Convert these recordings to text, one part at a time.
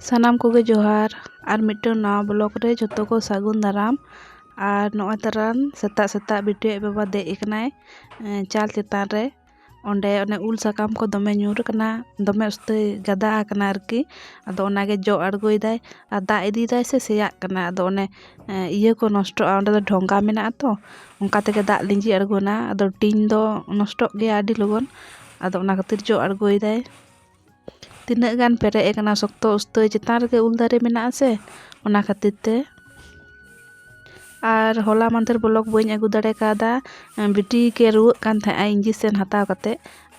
ᱥᱟᱱᱟᱢ ᱠᱚᱜᱮ ᱡᱚᱦᱟᱨ ᱟᱨ ᱢᱤᱫᱴᱟᱝ ᱱᱟᱣᱟ ᱵᱞᱚᱜ ᱨᱮ ᱡᱚᱛᱚ ᱠᱚ ᱥᱟᱹᱜᱩᱱ ᱫᱟᱨᱟᱢ। ᱟᱨ ᱱᱚᱜᱼᱚᱭ ᱛᱟᱨᱟᱱ ᱥᱮᱛᱟᱜ ᱥᱮᱛᱟᱜ ᱵᱤᱴᱤ ᱟᱡ ᱵᱟᱵᱟ ᱫᱮᱡ ᱟᱠᱟᱱᱟᱭ ᱪᱟᱞ ᱪᱮᱛᱟᱱ ᱨᱮ। ᱚᱸᱰᱮ ᱚᱱᱮ ᱩᱞ ᱥᱟᱠᱟᱢ ᱠᱚ ᱫᱚᱢᱮ ᱧᱩᱨ ᱟᱠᱟᱱᱟ, ᱫᱚᱢᱮ ᱩᱥᱛᱟᱹᱭ ᱜᱟᱫᱟ ᱟᱠᱟᱱᱟ ᱟᱨᱠᱤ। ᱟᱫᱚ ᱚᱱᱟᱜᱮ ᱡᱚᱜ ᱟᱬᱜᱚᱭᱮᱫᱟᱭ ᱟᱨ ᱫᱟᱜ ᱤᱫᱤᱭᱮᱫᱟᱭ ᱥᱮ ᱥᱮᱭᱟᱜ ᱠᱟᱱᱟ। ᱟᱫᱚ ᱚᱱᱮ ᱤᱭᱟᱹ ko ᱱᱚᱥᱴᱚᱜᱼᱟ, ᱚᱸᱰᱮ ᱫᱚ ᱰᱷᱚᱸᱜᱟ ᱢᱮᱱᱟᱜᱼᱟ ᱛᱚ, ᱚᱱᱠᱟ ᱛᱮᱜᱮ ᱫᱟᱜ ᱞᱤᱸᱡᱤ ᱟᱬᱜᱚᱱᱟ। ᱟᱫᱚ ᱴᱤᱧ ᱫᱚ ᱱᱚᱥᱴᱚᱜ ᱜᱮᱭᱟ ᱟᱹᱰᱤ ᱞᱚᱜᱚᱱ। ᱟᱫᱚ ᱚᱱᱟ ᱠᱷᱟᱹᱛᱤᱨ ᱡᱚᱜ ᱟᱬᱜᱚᱭᱮᱫᱟᱭ। ᱛᱤᱱᱟᱹᱜ ᱜᱟᱱ ᱯᱮᱨᱮᱡ ᱟᱠᱟᱱᱟ ᱥᱚᱠᱛᱚ ᱩᱥᱛᱟᱹᱭ ᱪᱮᱛᱟᱱ ᱨᱮᱜᱮ ᱩᱞ ᱫᱟᱨᱮ ᱢᱮᱱᱟᱜᱼᱟ ᱥᱮ, ᱚᱱᱟ ᱠᱷᱟᱹᱛᱤᱨ te। ᱟᱨ ᱦᱚᱞᱟ ᱢᱟᱫᱷᱮᱨ ᱵᱞᱚᱜ ᱵᱟᱹᱧ ᱟᱹᱜᱩ ᱫᱟᱲᱮ ᱠᱟᱣᱫᱟ, ᱵᱤᱴᱤ ke ᱨᱩᱣᱟᱹᱜ ᱠᱟᱱ ᱛᱟᱦᱮᱸᱜᱼᱟᱭ ᱤᱧᱡᱮᱠᱥᱮᱱ ᱦᱟᱛᱟᱣ ᱠᱟᱛᱮ।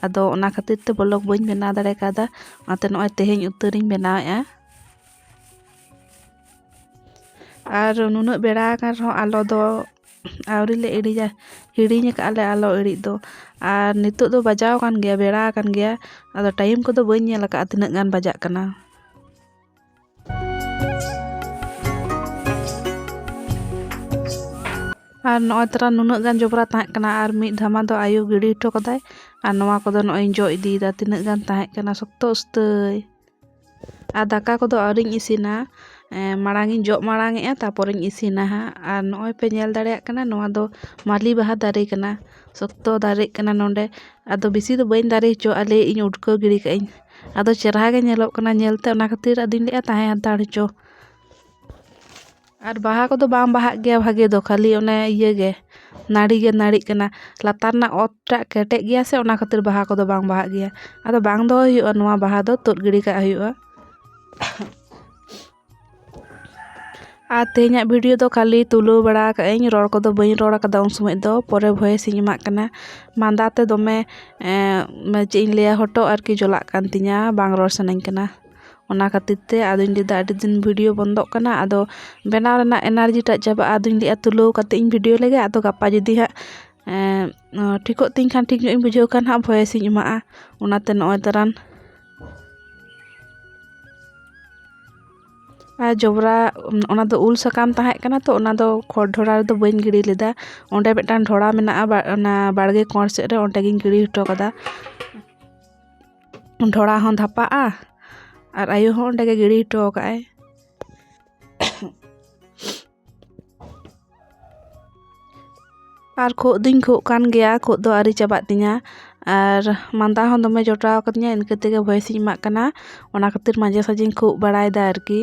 ᱟᱫᱚ ᱚᱱᱟ ᱠᱷᱟᱹᱛᱤᱨ te ᱵᱞᱚᱜ ᱵᱟᱹᱧ ᱵᱮᱱᱟᱣ ᱫᱟᱲᱮ ᱠᱟᱣᱫᱟ। ᱚᱱᱟᱛᱮ ᱱᱚᱜᱼᱚᱭ ᱛᱮᱦᱮᱧ ᱩᱛᱟᱹᱨᱤᱧ ᱵᱮᱱᱟᱣᱮᱜᱼᱟ। ᱟᱨ ᱱᱩᱱᱟᱹᱜ ᱵᱮᱲᱟ ᱟᱠᱟᱱ ᱨᱮᱦᱚᱸ ᱟᱞᱚ ᱫᱚ ᱟᱹᱣᱨᱤ ᱞᱮ ᱤᱲᱤᱡᱟ, ᱦᱤᱲᱤᱧ ᱟᱠᱟᱫ ᱞᱮ ᱟᱞᱚ ᱤᱲᱤᱡ ᱫᱚ। ᱟᱨ ᱱᱤᱛᱚᱜ ᱫᱚ ᱵᱟᱡᱟᱣ ᱟᱠᱟᱱ ᱜᱮᱭᱟ, ᱵᱮᱲᱟ ᱟᱠᱟᱱ ᱜᱮᱭᱟ। ᱟᱫᱚ ᱴᱟᱭᱤᱢ ᱠᱚᱫᱚ ᱵᱟᱹᱧ ᱧᱮᱞ ᱟᱠᱟᱫᱼᱟ ᱛᱤᱱᱟᱹᱜ ᱜᱟᱱ ᱵᱟᱡᱟᱜ ᱠᱟᱱᱟ। ᱟᱨ ᱱᱚᱜᱼᱚᱭ ᱛᱟᱨᱟ ᱱᱩᱱᱟᱹᱜ ᱜᱟᱱ ᱡᱚᱵᱨᱟ ᱛᱟᱦᱮᱸ ᱠᱟᱱᱟ, ᱟᱨ ᱢᱤᱫ ᱫᱷᱟᱢᱟ ᱫᱚ ᱟᱭᱳ ᱜᱤᱰᱤ ᱦᱚᱴᱚ ᱠᱟᱫᱟᱭ। ᱟᱨ ᱱᱚᱣᱟ ᱠᱚᱫᱚ ᱱᱚᱜᱼᱚᱭ ᱤᱧ ᱡᱚᱜ ᱤᱫᱤᱭᱮᱫᱟ, ᱛᱤᱱᱟᱹᱜ ᱜᱟᱱ ᱛᱟᱦᱮᱸ ᱠᱟᱱᱟ ᱥᱚᱠᱛᱚ ᱩᱥᱛᱟᱹᱭ। ᱟᱨ ᱫᱟᱠᱟ ᱠᱚᱫᱚ ᱟᱹᱣᱨᱤᱧ ᱤᱥᱤᱱᱟ, ᱢᱟᱲᱟᱝ ᱤᱧ ᱡᱚᱜ ᱢᱟᱲᱟᱝᱮᱜᱼᱟ, ᱛᱟᱨᱯᱚᱨᱤᱧ ᱤᱥᱤᱱᱟ ᱦᱟᱸᱜ। ᱟᱨ ᱱᱚᱜᱼᱚᱭ ᱯᱮ ᱧᱮᱞ ᱫᱟᱲᱮᱭᱟᱜ ᱠᱟᱱᱟ, ᱱᱚᱣᱟ ᱫᱚ ᱢᱟᱹᱞᱤ ᱵᱟᱦᱟ ᱫᱟᱨᱮ ᱠᱟᱱᱟ, ᱥᱚᱠᱛᱚ ᱫᱟᱨᱮᱜ ᱠᱟᱱᱟ ᱱᱚᱸᱰᱮ। ᱟᱫᱚ ᱵᱮᱥᱤ ᱫᱚ ᱵᱟᱹᱧ ᱫᱟᱨᱮ ᱦᱚᱪᱚᱣᱟᱜᱼᱟ, ᱞᱟᱹᱭᱮᱜ ᱤᱧ ᱩᱴᱠᱟᱹᱣ ᱜᱤᱰᱤ ᱠᱟᱜ ᱟᱹᱧ। ᱟᱫᱚ ᱪᱮᱨᱦᱟ ᱜᱮ ᱧᱮᱞᱚᱜ ᱠᱟᱱᱟ ᱧᱮᱞᱛᱮ, ᱚᱱᱟ ᱠᱷᱟᱹᱛᱤᱨ ᱟᱫᱚᱧ ᱞᱟᱹᱭᱮᱜᱼᱟ ᱛᱟᱦᱮᱸ ᱦᱟᱛᱟᱲ ᱦᱚᱪᱚ। ᱟᱨ ᱵᱟᱦᱟ ᱠᱚᱫᱚ ᱵᱟᱝ ᱵᱟᱦᱟᱜ ᱜᱮᱭᱟ ᱵᱷᱟᱜᱮ ᱫᱚ, ᱠᱷᱟᱹᱞᱤ ᱚᱱᱮ ᱤᱭᱟᱹ ᱜᱮ ᱱᱟᱹᱲᱤ ᱜᱮ ᱱᱟᱹᱲᱤᱜ ᱠᱟᱱᱟ। ᱞᱟᱛᱟᱨ ᱨᱮᱱᱟᱜ ᱚᱛᱴᱟᱜ ᱠᱮᱴᱮᱡ ᱜᱮᱭᱟ ᱥᱮ, ᱚᱱᱟ ᱠᱷᱟᱹᱛᱤᱨ ᱵᱟᱦᱟ ᱠᱚᱫᱚ ᱵᱟᱝ ᱵᱟᱦᱟᱜ ᱜᱮᱭᱟ। ᱟᱫᱚ ᱵᱟᱝ ᱫᱚᱦᱚᱭ ᱦᱩᱭᱩᱜᱼᱟ, ᱱᱚᱣᱟ ᱵᱟᱦᱟ ᱫᱚ ᱛᱩᱫ ᱜᱤᱰᱤ ᱠᱟᱜ ᱦᱩᱭᱩᱜᱼᱟ। ᱟᱨ ᱛᱮᱦᱮᱧᱟᱜ ᱵᱷᱤᱰᱤᱭᱳ ᱫᱚ ᱠᱷᱟᱹᱞᱤ ᱛᱩᱞᱟᱹᱣ ᱵᱟᱲᱟ ᱟᱠᱟᱜ ᱟᱹᱧ, ᱨᱚᱲ ᱠᱚᱫᱚ ᱵᱟᱹᱧ ᱨᱚᱲ ᱟᱠᱟᱫᱟ ᱩᱱ ᱥᱚᱢᱚᱭ ᱫᱚ, ᱯᱚᱨᱮ ᱵᱷᱚᱭᱮᱥ ᱤᱧ ᱮᱢᱟᱜ ᱠᱟᱱᱟ। ᱢᱟᱸᱫᱟ te ᱫᱚᱢᱮ ᱪᱮᱫ ᱤᱧ ᱞᱟᱹᱭᱟ, ᱦᱚᱴᱚᱜ ᱟᱨᱠᱤ ᱡᱚᱞᱟᱜ ᱠᱟᱱ ᱛᱤᱧᱟ, ᱵᱟᱝ ᱨᱚᱲ ᱥᱟᱱᱟᱧ ᱠᱟᱱᱟ। ᱚᱱᱟ ᱠᱷᱟᱹᱛᱤᱨ te ᱟᱫᱚᱧ ᱞᱟᱹᱭᱫᱟ ᱟᱹᱰᱤ ᱫᱤᱱ ᱵᱷᱤᱰᱤᱭᱳ ᱵᱚᱱᱫᱚᱜ ᱠᱟᱱᱟ, ᱟᱫᱚ ᱵᱮᱱᱟᱣ ᱨᱮᱱᱟᱜ ᱮᱱᱟᱨᱡᱤ ᱴᱟᱜ ᱪᱟᱵᱟᱜᱼᱟ। ᱟᱫᱚᱧ ᱞᱟᱹᱭᱮᱜᱼᱟ ᱛᱩᱞᱟᱹᱣ ᱠᱟᱛᱮ ᱤᱧ ᱵᱷᱤᱰᱤᱭᱳ ᱞᱮᱜᱮ, ᱟᱫᱚ ᱜᱟᱯᱟ ᱡᱩᱫᱤ ᱦᱟᱸᱜ ᱴᱷᱤᱠᱚᱜ ᱛᱤᱧ ᱠᱷᱟᱱ, ᱴᱷᱤᱠ ᱧᱚᱜ ᱤᱧ ᱵᱩᱡᱷᱟᱹᱣ ᱠᱷᱟᱱ ᱦᱟᱸᱜ ᱵᱷᱚᱭᱮᱥ ᱤᱧ ᱮᱢᱟᱜᱼᱟ। ᱚᱱᱟᱛᱮ ᱱᱚᱜᱼᱚᱭ ᱛᱟᱨᱟᱱ ᱟᱨ ᱡᱚᱵᱨᱟ, ᱚᱱᱟ ᱫᱚ ᱩᱞ ᱥᱟᱠᱟᱢ ᱛᱟᱦᱮᱸ ᱠᱟᱱᱟ ᱛᱚ, ᱚᱱᱟ ᱫᱚ ᱠᱷᱚᱲ ᱰᱷᱚᱲᱟ ᱨᱮᱫᱚ ᱵᱟᱹᱧ ᱜᱤᱰᱤ ᱞᱮᱫᱟ। ᱚᱸᱰᱮ ᱢᱤᱫᱴᱟᱝ ᱰᱷᱚᱲᱟ ᱢᱮᱱᱟᱜᱼᱟ, ᱚᱱᱟ ᱵᱟᱲᱜᱮ ᱠᱚᱬ ᱥᱮᱫ ᱨᱮ, ᱚᱸᱰᱮ ᱜᱤᱧ ᱜᱤᱰᱤ ᱦᱚᱴᱚ ᱠᱟᱫᱟ। ᱰᱷᱚᱲᱟ ᱦᱚᱸ ᱫᱷᱟᱯᱟᱜᱼᱟ, ᱟᱨ ᱟᱭᱳ ᱦᱚᱸ ᱚᱸᱰᱮ ᱜᱮ ᱜᱤᱰᱤ ᱦᱚᱴᱚ ᱠᱟᱜᱼᱟᱭ। ᱟᱨ ᱠᱷᱳᱜ ᱫᱩᱧ ᱠᱷᱳᱜ ᱠᱟᱱ ᱜᱮᱭᱟ, ᱠᱷᱳᱜ ᱫᱚ ᱟᱹᱣᱨᱤ ᱪᱟᱵᱟᱜ ᱛᱤᱧᱟ। ᱟᱨ ᱢᱟᱸᱫᱟ ᱦᱚᱸ ᱫᱚᱢᱮ ᱡᱚᱴᱟᱣ ᱠᱟᱫᱤᱧᱟ, ᱤᱱᱠᱟᱹ ᱛᱮᱜᱮ ᱵᱷᱚᱭᱮᱥ ᱤᱧ ᱮᱢᱟᱜ ᱠᱟᱱᱟ। ᱚᱱᱟ ᱠᱷᱟᱹᱛᱤᱨ ᱢᱟᱡᱷᱮ ᱥᱟᱡᱷᱮᱧ ᱠᱷᱳᱜ ᱵᱟᱲᱟᱭᱮᱫᱟ ᱟᱨᱠᱤ,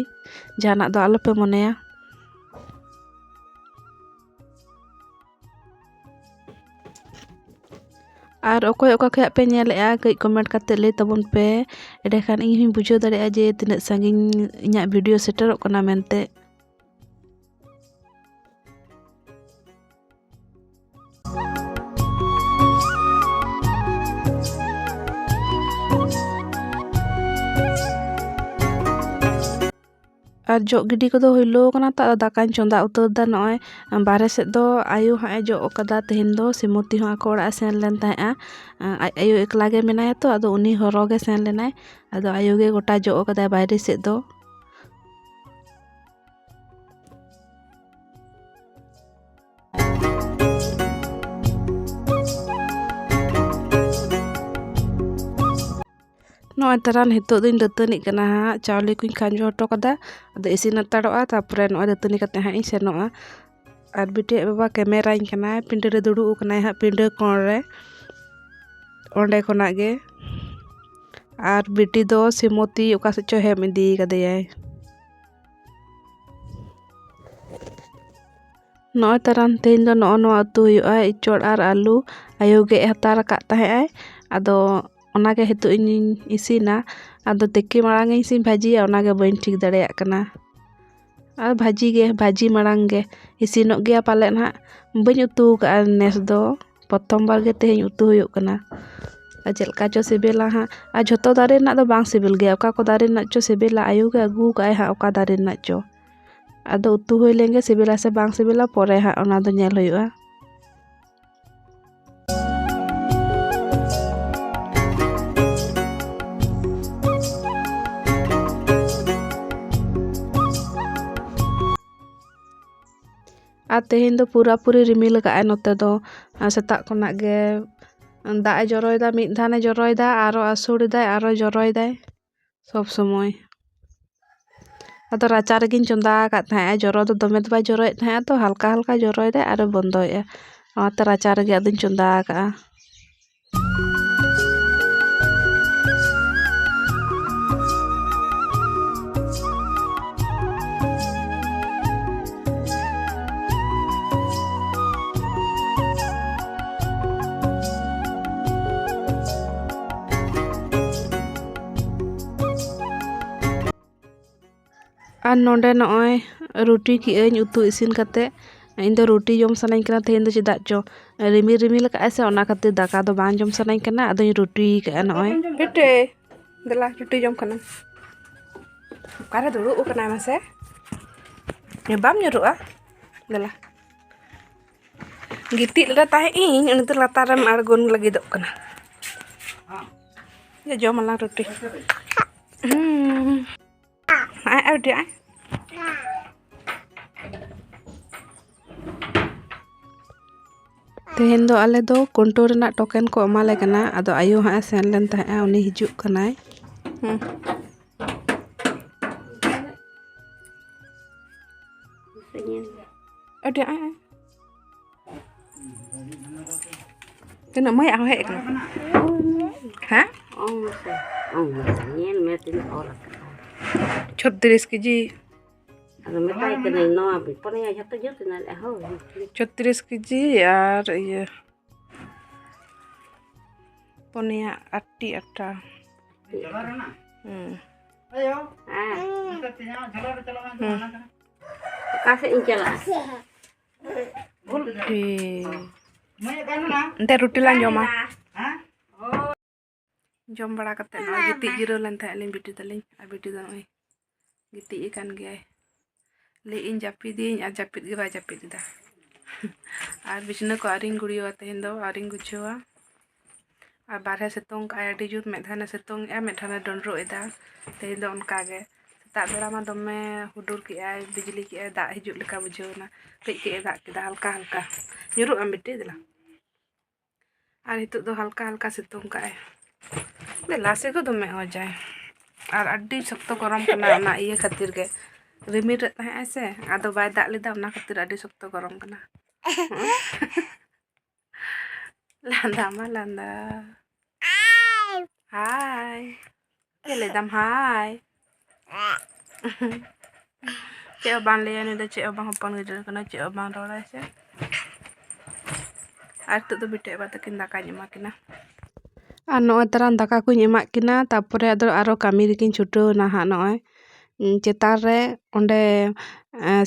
ᱡᱟᱦᱟᱱᱟᱜ ᱫᱚ ᱟᱞᱚᱯᱮ ᱢᱚᱱᱮᱭᱟ। ᱟᱨ ᱚᱠᱚᱭ ᱚᱠᱟ ᱠᱷᱚᱡ ᱯᱮ ᱧᱮᱞᱮᱜᱼᱟ, ᱠᱟᱹᱡ ᱠᱚᱢᱮᱱᱴ ᱠᱟᱛᱮ ᱞᱟᱹᱭ ᱛᱟᱵᱚᱱ ᱯᱮ, ᱮᱸᱰᱮᱠᱷᱟᱱ ᱤᱧ ᱦᱚᱧ ᱵᱩᱡᱷᱟᱹᱣ ᱫᱟᱲᱮᱭᱟᱜᱼᱟ ᱡᱮ ᱛᱤᱱᱟᱹᱜ ᱥᱟᱺᱜᱤᱧ ᱤᱧᱟᱹᱜ ᱵᱷᱤᱰᱤᱭᱳ ᱥᱮᱴᱮᱨᱚᱜ ᱠᱟᱱᱟ ᱢᱮᱱᱛᱮ। ᱟᱨ ᱡᱚᱜ ᱜᱤᱰᱤ ᱠᱚᱫᱚ ᱦᱩᱭᱞᱳ ᱠᱟᱱᱟ ᱛᱚ, ᱟᱫᱚ ᱫᱟᱠᱟᱧ ᱪᱚᱸᱫᱟ ᱩᱛᱟᱹᱨ ᱫᱟ। ᱱᱚᱜᱼᱚᱭ ᱵᱟᱨᱦᱮ ᱥᱮᱫ ᱫᱚ ᱟᱭᱳ ᱦᱟᱸᱜ ᱮ ᱡᱚᱜ ᱟᱠᱟᱫᱟ ᱛᱮᱦᱮᱧ ᱫᱚ, ᱥᱤᱢᱚᱛᱤ ᱦᱚᱸ ᱟᱠᱚ ᱚᱲᱟᱜ ᱮ ᱥᱮᱱ ᱞᱮᱱ ᱛᱟᱦᱮᱸᱜᱼᱟ। ᱟᱡ ᱟᱭᱳ ᱮᱠᱞᱟ ᱜᱮ ᱢᱮᱱᱟᱭᱟ ᱛᱚ, ᱟᱫᱚ ᱩᱱᱤ ᱦᱚᱨᱚ ᱜᱮ ᱥᱮᱱ ᱞᱮᱱᱟᱭ। ᱟᱫᱚ ᱟᱭᱳ ᱜᱮ ᱜᱚᱴᱟ ᱡᱚᱜ ᱟᱠᱟᱫᱟᱭ ᱵᱟᱭᱨᱮ ᱥᱮᱫ ᱫᱚ। ᱱᱚᱜᱼᱚᱭ ᱛᱟᱨᱟᱱ ᱱᱤᱛᱚᱜ ᱫᱚᱧ ᱫᱟᱹᱛᱟᱹᱱᱤᱜ ᱠᱟᱱᱟ ᱦᱟᱸᱜ, ᱪᱟᱣᱞᱮ ᱠᱚᱧ ᱠᱷᱟᱸᱡᱚ ᱦᱚᱴᱚ ᱠᱟᱫᱟ, ᱟᱫᱚ ᱤᱥᱤᱱ ᱦᱟᱛᱟᱲᱚᱜᱼᱟ, ᱛᱟᱨᱯᱚᱨᱮ ᱱᱚᱜᱼᱚᱭ ᱫᱟᱹᱛᱟᱹᱱᱤ ᱠᱟᱛᱮ ᱦᱟᱸᱜ ᱤᱧ ᱥᱮᱱᱚᱜᱼᱟ। ᱟᱨ ᱵᱤᱴᱤ ᱟᱡ ᱵᱟᱵᱟ ᱠᱮᱢᱮᱨᱟᱧ ᱠᱟᱱᱟᱭ, ᱯᱤᱸᱰᱟᱹ ᱨᱮ ᱫᱩᱲᱩᱵ ᱟᱠᱟᱱᱟᱭ ᱦᱟᱸᱜ, ᱯᱤᱸᱰᱟᱹ ᱠᱚᱬ ᱨᱮ, ᱚᱸᱰᱮ ᱠᱷᱚᱱᱟᱜ ᱜᱮ। ᱟᱨ ᱵᱤᱴᱤ ᱫᱚ ᱥᱤᱢᱚᱛᱤ ᱚᱠᱟ ᱥᱮᱫ ᱪᱚ ᱦᱮᱢ ᱤᱫᱤ ᱠᱟᱫᱮᱭᱟᱭ। ᱱᱚᱜᱼᱚᱭ ᱛᱟᱨᱟᱱ ᱛᱮᱦᱮᱧ ᱫᱚ ᱱᱚᱜᱼᱚ ᱱᱚᱣᱟ ᱩᱛᱩ ᱦᱩᱭᱩᱜᱼᱟ, ᱤᱪᱚᱲ ᱟᱨ ᱟᱹᱞᱩ। ᱟᱭᱳ ᱜᱮᱫ ᱦᱟᱛᱟᱲ ᱟᱠᱟᱫ ᱛᱟᱦᱮᱸᱜ ᱟᱭ, ᱟᱫᱚ ᱚᱱᱟᱜᱮ ᱦᱤᱛᱚᱜ ᱤᱧᱤᱧ ᱤᱥᱤᱱᱟ। ᱟᱫᱚ ᱛᱤᱠᱤ ᱢᱟᱲᱟᱝ ᱤᱧ ᱥᱮᱧ ᱵᱷᱟᱹᱡᱤᱭᱟ, ᱚᱱᱟᱜᱮ ᱵᱟᱹᱧ ᱴᱷᱤᱠ ᱫᱟᱲᱮᱭᱟᱜ ᱠᱟᱱᱟ। ᱟᱨ ᱵᱷᱟᱹᱡᱤ ᱢᱟᱲᱟᱝ ᱜᱮ ᱤᱥᱤᱱᱚᱜ ᱜᱮᱭᱟ ᱯᱟᱞᱮᱫ ᱦᱟᱸᱜ, ᱵᱟᱹᱧ ᱩᱛᱩ ᱟᱠᱟᱫᱼᱟ ᱱᱮᱥ ᱫᱚ, ᱯᱨᱚᱛᱷᱚᱢ ᱵᱟᱨ ᱜᱮ ᱛᱮᱦᱮᱧ ᱩᱛᱩ ᱦᱩᱭᱩᱜ ᱠᱟᱱᱟ। ᱟᱨ ᱪᱮᱫ ᱞᱮᱠᱟ ᱪᱚ ᱥᱤᱵᱤᱞᱟ ᱦᱟᱸᱜ, ᱟᱨ ᱡᱷᱚᱛᱚ ᱫᱟᱨᱮ ᱨᱮᱱᱟᱜ ᱫᱚ ᱵᱟᱝ ᱥᱤᱵᱤᱞ ᱜᱮᱭᱟ, ᱚᱠᱟ ᱠᱚ ᱫᱟᱨᱮ ᱨᱮᱱᱟᱜ ᱪᱚ ᱥᱤᱵᱤᱞᱟ, ᱟᱭᱳ ᱜᱮ ᱟᱹᱜᱩ ᱟᱠᱟᱫᱼᱟᱭ ᱦᱟᱸᱜ ᱚᱠᱟ ᱫᱟᱨᱮ ᱨᱮᱱᱟᱜ ᱪᱚ। ᱟᱫᱚ ᱩᱛᱩ ᱦᱩᱭ ᱞᱮᱱᱜᱮ ᱥᱤᱵᱤᱞᱟ ᱥᱮ ᱵᱟᱝ ᱥᱤᱵᱤᱞᱟ, ᱯᱚᱨᱮ ᱦᱟᱸᱜ ᱚᱱᱟ ᱫᱚ ᱧᱮᱞ ᱦᱩᱭᱩᱜᱼᱟ। ᱟᱨ ᱛᱮᱦᱮᱧ ᱫᱚ ᱯᱩᱨᱟᱹᱯᱩᱨᱤ ᱨᱤᱢᱤᱞ ᱟᱠᱟᱫᱼᱟᱭ ᱱᱚᱛᱮ ᱫᱚ, ᱥᱮᱛᱟᱜ ᱠᱷᱚᱱᱟᱜ ᱜᱮ ᱫᱟᱜ ᱮ ᱡᱚᱨᱚᱭᱮᱫᱟ, ᱢᱤᱫ ᱫᱷᱟᱣᱮ ᱡᱚᱨᱚᱭᱮᱫᱟ, ᱟᱨᱚ ᱟᱹᱥᱩᱲᱮᱫᱟᱭ, ᱟᱨᱚ ᱡᱚᱨᱚᱭᱮᱫᱟᱭ, ᱥᱚᱵ সমᱚᱭ। ᱟᱫᱚ ᱨᱟᱪᱟ ᱨᱮᱜᱤᱧ ᱪᱚᱸᱫᱟ ᱟᱠᱟᱫ ᱛᱟᱦᱮᱸᱜᱼᱟ ᱡᱚᱨᱚ ᱫᱚ ᱫᱚᱢᱮ ᱫᱚ ᱵᱟᱭ ᱡᱚᱨᱚᱭᱮᱫ ᱛᱟᱦᱮᱸᱜᱼᱟ ᱛᱚ ᱦᱟᱞᱠᱟ ᱦᱟᱞᱠᱟ ᱡᱚᱨᱚᱭᱮᱫᱟᱭ ᱟᱨᱮ ᱵᱚᱱᱫᱚᱭᱮᱜᱼᱟ ᱚᱱᱟᱛᱮ ᱨᱟᱪᱟ ᱨᱮᱜᱮ ᱟᱫᱚᱧ ᱪᱚᱸᱫᱟ ᱟᱠᱟᱜᱼᱟ আর ᱱᱚᱰᱮ ᱱᱚᱜᱼᱚᱭ ᱨᱩᱴᱤ ᱠᱤᱜᱼᱟᱹᱧ ᱩᱛᱩ ᱤᱥᱤᱱ ᱠᱟᱛᱮ ᱤᱧ ᱫᱚ ᱨᱩᱴᱤ ᱡᱚᱢ ᱥᱟᱱᱟᱧ ᱠᱟᱱᱟ ᱛᱮᱦᱮᱧ ᱫᱚ ᱪᱮᱫᱟᱜ ᱪᱚ ᱨᱤᱢᱤᱞ ᱨᱤᱢᱤᱞ ᱟᱠᱟᱜᱼᱟᱭ ᱥᱮ ᱚᱱᱟ ᱠᱷᱟᱹᱛᱤᱨ ᱫᱟᱠᱟ ᱫᱚ ᱵᱟᱝ ᱡᱚᱢ ᱥᱟᱱᱟᱧ ᱠᱟᱱᱟ ᱟᱫᱚᱧ ᱨᱩᱴᱤ ᱠᱟᱜᱼᱟ ᱱᱚᱜᱼᱚᱭ ᱯᱤᱴᱷᱟᱹ ᱫᱮᱞᱟ ᱨᱩᱴᱤ ᱡᱚᱢ ᱠᱟᱱᱟ ᱚᱠᱟᱨᱮ ᱫᱩᱲᱩᱵ ᱟᱠᱟᱱᱟᱭ ᱢᱟᱥᱮ ᱵᱟᱢ ᱧᱩᱨᱩᱜᱼᱟ ᱫᱮᱞᱟ ᱜᱤᱛᱤᱡ ᱨᱮ ᱛᱟᱦᱮᱸ ᱤᱧ ᱩᱱᱤ ᱫᱚ ᱞᱟᱛᱟᱨ ᱨᱮᱢ ᱟᱬᱜᱚᱱ ᱞᱟᱹᱜᱤᱫᱚᱜ ᱠᱟᱱᱟ ᱡᱚᱢ ᱟᱞᱟᱝ ᱨᱩᱴᱤ ᱨᱩᱴᱤ ᱛᱮᱦᱮᱧ ᱫᱚ ᱟᱞᱮ ᱫᱚ ᱠᱚᱱᱴᱳ ᱨᱮᱱᱟᱜ ᱴᱳᱠᱮᱱ ᱠᱚ ᱮᱢᱟᱞᱮ ᱠᱟᱱᱟ ᱟᱫᱚ ᱟᱭᱳ ᱦᱟᱸᱜ ᱮ ᱥᱮᱱ ᱞᱮᱱ ᱛᱟᱦᱮᱸᱜᱼᱟ ᱩᱱᱤ ᱦᱤᱡᱩᱜ ᱠᱟᱱᱟᱭ ᱟᱹᱰᱤ ᱛᱤᱱᱟᱹᱜ ᱢᱟᱹᱭᱟᱜ ᱦᱚᱸ ᱦᱮᱡ ᱟᱠᱟᱱᱟ ᱦᱮᱸ 36 KG Ada metai kena noa bi pone ya jatuh jatuh na ho 36 KG আর ইয়ে পনিয়া 8 আটা ayo kasih incela ente roti lan joma jom bada kate no giti jiro len tha lin bitu talin a bitu da noi giti ikan ge le in japidin a japid ge ba japid da আর বিছনা ko aring gudiyo tehin do aring guchowa R বারহে setong ka adi jut medhana setong e medhana donro eda tehin do onka ge setak bera ma dome hudur ki ai bijli ki ai dak hijut leka bujona kei ki dak kida halka halka nyuru am bitte dela R hituk do halka halka setong ka ai dela se ko dome ho jay R adi shokto gorom kana na iye khatir ge rimir re tahe ase ado bai dak lida ona khatir adi shokto gorom kana landa ma landa hai ele dam hai cek bang le ni da cek bang hopon gidra kana cek bang rora se আর তো তো বিটে ba takin daka nyema kina আর নয় তারান দাকা কুñ এমাক কিনা তারপরে আরো কামি রিকিন ছুটো না হা নয় চেতার রে onde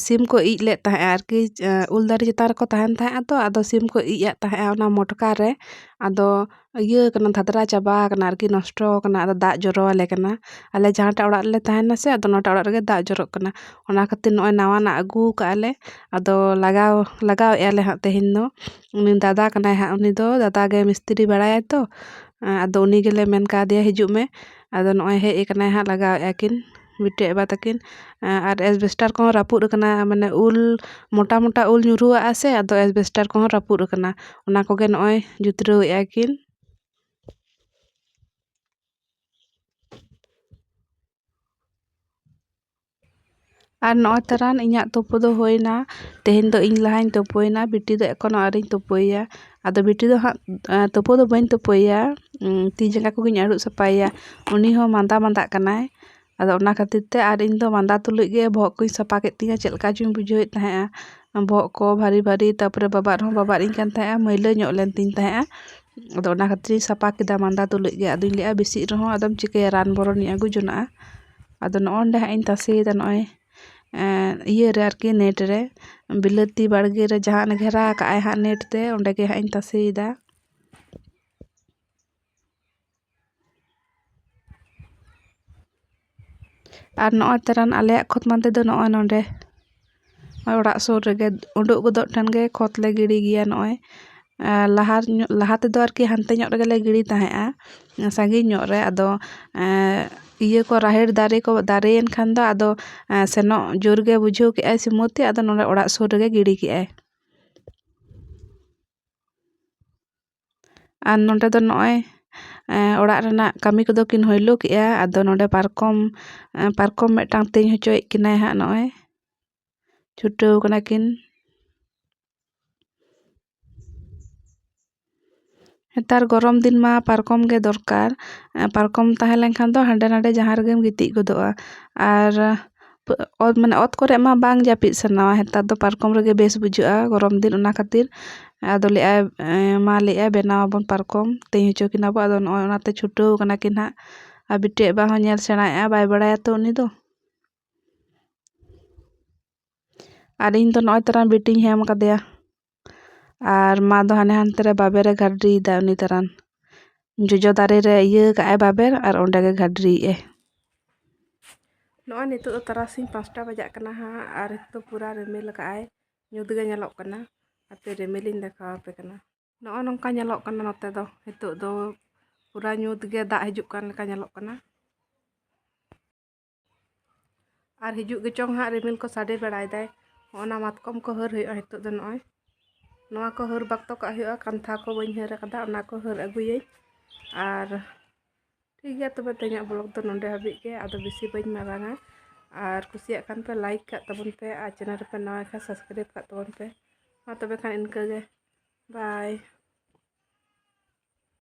sim ko ij let tahe arki ul dari chetar ko tahen tahe to ado sim ko ij ya tahe ona motka re ado iye kana thadra chaba kana arki nosto kana ado dak joro ale kana ale jahan ta orak le tahen na se ado nota orak rege dak jorok kana ona khatir noy nawa na agu ka ale ado lagaw e ale ha tehin no uni dada kana ha uni do dada ge mistri baraya to ado uni gele men ka dia hijuk me ado noy he kana ha lagaw yakin बिटे बा तकिन और एसबेस्टर को रापुद कना माने उल मोटा मोटा उल nyuruwa ase ado एसबेस्टर को रापुद कना ओना कोगे नय जुतरौ याकिन আর নয় তারান ইᱧᱟᱜ ᱛᱩᱯᱩ ᱫᱚ ᱦᱩᱭᱱᱟ ᱛᱮᱦᱮᱧ ᱫᱚ ᱤᱧ ᱞᱟᱦᱟᱧ ᱛᱩᱯᱩᱭᱱᱟ ᱵᱤᱴᱤ ᱫᱚ ᱮᱠᱷᱚᱱᱳ ᱟᱹᱣᱨᱤᱧ ᱛᱩᱯᱩᱭᱟ ᱟᱫᱚ ᱵᱤᱴᱤ ᱫᱚ ᱦᱟᱸᱜ ᱛᱩᱯᱩ ᱫᱚ ᱵᱟᱹᱧ ᱛᱩᱯᱩᱭᱟ ᱛᱤ ᱡᱟᱸᱜᱟ ᱠᱚᱜᱤᱧ ᱟᱹᱨᱩᱵ ᱥᱟᱯᱷᱟᱭᱟ ᱩᱱᱤ ᱦᱚᱸ ᱢᱟᱸᱫᱟ ᱢᱟᱸᱫᱟᱜ ᱠᱟᱱᱟᱭ ᱟᱫᱚ ᱚᱱᱟ ᱠᱷᱟᱹᱛᱤᱨ ᱛᱮ ᱟᱨ ᱤᱧ ᱫᱚ ᱢᱟᱸᱫᱟ ᱛᱩᱞᱩᱡ ᱜᱮ ᱵᱚᱦᱚᱜ ᱠᱚᱧ ᱥᱟᱯᱷᱟ ᱠᱮᱫ ᱛᱤᱧᱟ ᱪᱮᱫ ᱞᱮᱠᱟ ᱪᱚᱧ ᱵᱩᱡᱷᱟᱹᱣᱮᱫ ᱛᱟᱦᱮᱸᱜᱼᱟ ᱵᱚᱦᱚᱜ ᱠᱚ ᱵᱷᱟᱨᱤ ᱵᱷᱟᱨᱤ ᱛᱟᱨᱯᱚᱨᱮ ᱵᱟᱵᱟᱫ ᱦᱚᱸ ᱵᱟᱵᱟᱫ ᱤᱧ ᱠᱟᱱ ᱛᱟᱦᱮᱸᱜᱼᱟ ᱢᱟᱹᱭᱞᱟᱹ ᱧᱚᱜ ᱞᱮᱱ ᱛᱤᱧ ᱛᱟᱦᱮᱸᱜᱼᱟ ᱟᱫᱚ ᱚᱱᱟ ᱠᱷᱟᱹᱛᱤᱨᱤᱧ ᱥᱟᱯᱷᱟ ᱠᱮᱫᱟ ᱢᱟᱸᱫᱟ ᱛᱩᱞᱩᱡ ᱜᱮ ᱟᱫᱚᱧ ᱞᱟᱹᱭᱟ ᱵᱮᱥᱤᱜ ᱨᱮᱦᱚᱸ ᱟᱫᱚᱢ ᱪᱤᱠᱟᱹᱭᱟ ᱨᱟᱱ ᱵᱚᱨᱚᱱᱤᱧ ᱟᱹᱜᱩ ᱡᱚᱱᱟᱜᱼᱟ ᱟᱫᱚ ᱱᱚᱜᱼᱚᱸᱰᱮ ᱦᱟᱸᱜ ᱤᱧ ᱛᱟᱥᱮᱭᱮᱫᱟ ᱱᱚᱜᱼᱚᱭ ᱤᱭᱟᱹ ᱨᱮ ᱟᱨᱠᱤ ᱱᱮᱴ ᱨᱮ ᱵᱤᱞᱟᱹᱛᱤ ᱵᱟᱲᱜᱮ ᱨᱮ ᱡᱟᱦᱟᱸ ᱜᱷᱮᱨᱟ ᱠᱟᱜᱼᱟᱭ ᱦᱟᱸᱜ ᱱᱮᱴ ᱛᱮ ᱚᱸᱰᱮ ᱜᱮ ᱦᱟᱸᱜ ᱤᱧ ᱛᱟᱥᱮᱭᱮᱫᱟ আর নয় তারান আলেয়াᱜ ᱠᱷᱚᱛ ᱢᱟᱸᱫᱮ ᱫᱚ ᱱᱚᱜᱼᱚᱭ ᱱᱚᱸᱰᱮ ᱚᱲᱟᱜ ᱥᱩᱨ ᱨᱮᱜᱮ ᱩᱰᱩᱜ ᱜᱚᱫᱚᱜ ᱴᱷᱮᱱ ᱜᱮ ᱠᱷᱚᱛ ᱞᱮ ᱜᱤᱰᱤ ᱜᱮᱭᱟ ᱱᱚᱜᱼᱚᱭ ᱞᱟᱦᱟ ᱛᱮᱫᱚ ᱟᱨᱠᱤ ᱦᱟᱱᱛᱮ ᱧᱚᱜ ᱨᱮᱜᱮ ᱞᱮ ᱜᱤᱰᱤ ᱛᱟᱦᱮᱸᱜᱼᱟ ᱥᱟᱺᱜᱤᱧ ᱧᱚᱜ ᱨᱮ ᱟᱫᱚ ᱤᱭᱟᱹ ᱠᱚ ᱨᱟᱦᱮᱲ ᱫᱟᱨᱮ ᱠᱚ ᱫᱟᱨᱮᱭᱮᱱ ᱠᱷᱟᱱ ᱫᱚ ᱟᱫᱚ ᱥᱮᱱᱚᱜ ᱡᱳᱨ ᱜᱮ ᱵᱩᱡᱷᱟᱹᱣ ᱠᱮᱜᱼᱟᱭ ᱥᱤᱢᱚᱛᱤ ᱟᱫᱚ ᱱᱚᱸᱰᱮ ᱚᱲᱟᱜ ᱥᱩᱨ ᱨᱮᱜᱮ ᱜᱤᱰᱤ ᱠᱮᱜᱼᱟᱭ আর ᱱᱚᱸᱰᱮ ᱫᱚ ᱱᱚᱜᱼᱚᱭ ᱚᱲᱟᱜ ᱨᱮᱱᱟᱜ ᱠᱟᱹᱢᱤ ᱠᱚᱫᱚ ᱠᱤᱱ ᱦᱩᱭᱞᱩ ᱠᱮᱜᱼᱟ ᱟᱫᱚ ᱱᱚᱰᱮ ᱯᱟᱨᱠᱚᱢ ᱢᱤᱫᱴᱟᱝ ᱛᱮᱧ ᱦᱚᱪᱚᱭᱮᱫ ᱠᱤᱱᱟᱭ ᱦᱟᱸᱜ ᱱᱚᱜᱼᱚᱭ ᱪᱷᱩᱴᱟᱹᱣ ᱠᱟᱱᱟ ᱠᱤᱱ ᱱᱮᱛᱟर ᱜᱚᱨᱚᱢ ᱫᱤन ᱢᱟ ᱯᱟᱨᱠᱚᱢ ᱜᱮ ᱫᱚᱨᱠᱟর ᱯᱟᱨᱠᱚᱢ ᱛᱟᱦᱮᱸ ᱞᱮᱱᱠᱷᱟᱱ ᱫᱚ ᱦᱟᱸᱰᱮ ᱱᱟᱰᱮ ᱡᱟᱦᱟᱸ ᱨᱮᱜᱮᱢ ᱜᱤᱛᱤᱡ ᱜᱚᱫᱚᱜᱼᱟ ᱟᱨ ᱚᱛ ᱠᱚᱨᱮ ᱢᱟ ᱵᱟᱝ ᱡᱟᱹᱯᱤᱫ ᱥᱟᱱᱟᱣᱟ ᱱᱮᱛᱟᱨ ᱫᱚ ᱯᱟᱨᱠᱚᱢ ᱨᱮᱜᱮ ᱵᱮᱥ ᱵᱩᱡᱷᱟᱹᱜᱼᱟ ᱜᱚᱨᱚᱢ ᱫᱤᱱ ᱚᱱᱟ ᱠᱷᱟᱹᱛᱤᱨ ᱟᱫᱚ ᱞᱟᱹᱭᱮᱜᱼᱟᱭ ᱵᱮᱱᱟᱣ ᱟᱵᱚᱱ ᱯᱟᱨᱠᱚᱢ ᱛᱮᱧ ᱦᱚᱪᱚ ᱠᱤᱱᱟ ᱵᱚ ᱟᱫᱚ ᱱᱚᱜᱼᱚᱭ ᱚᱱᱟᱛᱮ ᱪᱷᱩᱴᱟᱹᱣ ᱠᱟᱱᱟ ᱠᱤᱱ ᱦᱟᱸᱜ ᱟᱨ ᱵᱤᱴᱤ ᱮᱵᱟ ᱦᱚᱸ ᱧᱮᱞ ᱥᱮᱬᱟᱭᱮᱜᱼᱟ ᱵᱟᱭ ᱵᱟᱲᱟᱭᱟ ᱛᱚ ᱩᱱᱤ ᱫᱚ ᱟᱨ ᱤᱧ ᱫᱚ ᱱᱚᱜᱼᱚᱭ ᱛᱟᱨᱟᱱ ᱵᱤᱴᱤᱧ ᱦᱮᱢ ᱠᱟᱫᱮᱭᱟ ᱟᱨ ᱢᱟ ᱫᱚ ᱦᱟᱱᱮ ᱦᱟᱱᱛᱮ ᱨᱮ ᱵᱟᱵᱮᱨᱮ ᱜᱷᱟᱰᱨᱤᱭᱮᱫᱟ ᱩᱱᱤ ᱛᱟᱨᱟᱱ ᱡᱚᱡᱚ ᱫᱟᱨᱮ ᱨᱮ ᱤᱭᱟᱹ ᱠᱟᱜᱼᱟᱭ ᱵᱟᱵᱮᱨ ᱟᱨ ᱚᱸᱰᱮ ᱜᱮ ᱜᱷᱟᱰᱨᱤᱭᱮᱜᱼᱟᱭ ᱱᱚᱜᱼᱚᱭ ᱱᱤᱛᱚᱜ ᱫᱚ ᱛᱟᱨᱟᱥᱤᱧ 5টা ᱵᱟᱡᱟᱜ ᱠᱟᱱᱟ ᱦᱟᱸᱜ ᱟᱨ ᱱᱤᱛᱚᱜ ᱯᱩᱨᱟ ᱨᱤᱢᱤᱞ ᱠᱟᱜᱼᱟᱭ ᱧᱩᱛ ᱜᱮ ᱧᱮᱞᱚᱜ ᱠᱟᱱᱟ ᱟᱯᱮ ᱨᱤᱢᱤᱞᱤᱧ ᱫᱮᱠᱷᱟᱣ ᱟᱯᱮ ᱠᱟᱱᱟ ᱱᱚᱜᱼᱚᱭ ᱱᱚᱝᱠᱟ ᱧᱮᱞᱚᱜ ᱠᱟᱱᱟ ᱱᱚᱛᱮ ᱫᱚ ᱱᱤᱛᱚᱜ ᱫᱚ ᱯᱩᱨᱟ ᱧᱩᱛ ᱜᱮ ᱫᱟᱜ ᱦᱤᱡᱩᱜ ᱠᱟᱱ ᱞᱮᱠᱟ ᱧᱮᱞᱚᱜ ᱠᱟᱱᱟ ᱟᱨ ᱦᱤᱡᱩᱜ ᱜᱮᱪᱚᱝ ᱦᱟᱸᱜ ᱨᱤᱢᱤᱞ ᱠᱚ ᱥᱟᱰᱮ ᱵᱟᱲᱟᱭᱮᱫᱟᱭ ᱚᱱᱟ ᱢᱟᱛᱠᱚᱢ ᱠᱚ ᱦᱟᱹᱨ ᱦᱩᱭᱩᱜᱼᱟ ᱱᱤᱛᱚᱜ ᱫᱚ ᱱᱚᱜᱼᱚᱭ ᱱᱚᱣᱟ ᱠᱚ ᱦᱟᱹᱨ ᱵᱟᱠᱛᱚ ᱠᱟᱜ ᱦᱩᱭᱩᱜᱼᱟ ᱠᱟᱱᱛᱷᱟ ᱠᱚ ᱵᱟᱹᱧ ᱦᱟᱹᱨ ᱟᱠᱟᱫᱟ ᱚᱱᱟ ᱠᱚ ᱦᱟᱹᱨ ᱟᱹᱜᱩᱭᱟᱹᱧ ᱟᱨ ᱴᱷᱤक ᱜᱮᱭᱟ ᱛᱚᱵᱮ ᱛᱮᱦᱮᱧᱟᱜ ᱵᱞᱚᱜ ᱫᱚ ᱱᱚᱰᱮ ᱦᱟᱹᱵᱤᱡ ᱜᱮ ᱟᱫᱚ ᱵᱮᱥᱤ ᱵᱟᱹᱧ ᱢᱟᱨᱟᱝᱟ ᱟᱨ ᱠᱩᱥᱤᱭᱟᱜ ᱠᱷᱟᱱ ᱯᱮ ᱞᱟᱭᱤᱠ ᱠᱟᱜ ᱛᱟᱵᱚᱱ ᱯᱮ ᱟᱨ ᱪᱮᱱᱮᱞ ᱨᱮᱯᱮ ᱱᱟᱣᱟ ᱠᱷᱟᱱ ᱥᱟᱵᱥᱠᱨᱟᱭᱤᱵ ᱠᱟᱜ ᱛᱟᱵᱚᱱ ᱯᱮ ᱢᱟ ᱛᱚᱵᱮ ᱠᱷᱟᱱ ᱤᱱᱠᱟᱹ ᱜᱮ ᱵᱟᱭ